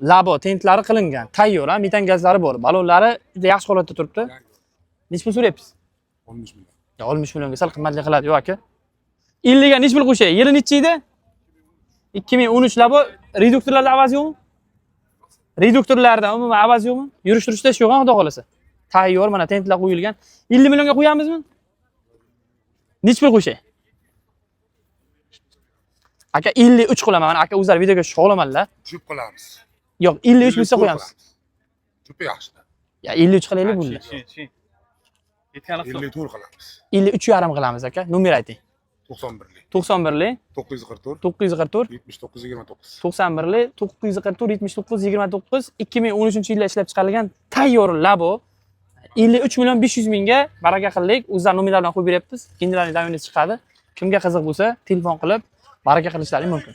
labo tentlari qilingan, tayyor, metan gazlari bor. Balonlari juda yaxshi holatda turibdi. Nech pul so'rayapsiz? 60 million. 60 millionga sal qimmatli qiladi, yo'q aka. 50 ga nech pul qo'shay? Yili nechi edi? 2013 labo reduktorlarda avaz yo'qmi? Reduktorlarda umuman avaz yo'qmi? Yurish-turishda ish yo'q, xudo xolasa. Tayyor, mana tentlar qo'yilgan. 50 millionga qo'yamizmi? Nech pul qo'shay? Aka 53 qilaman. Mana aka o'zlari videoga shug'ullamanlar. Jup qilamiz. Yo'q, 53 bo'lsa qo'yamiz. Jup yaxshi. Ya 53 qilaylik bunda. Yetkani 54 qilamiz. 53,5 qilamiz aka. Nomer ayting. 91lik. 91lik 944 944 79 29. 91lik 944 79 29 2013-yilda ishlab chiqarilgan tayyor labo 53 million 500 mingga baraka qildik. O'zlar nominal bilan qo'yib beryapmiz. Generalniy domenniy chiqadi. Kimga qiziq bo'lsa, telefon qilib baraka qilishlari mumkin.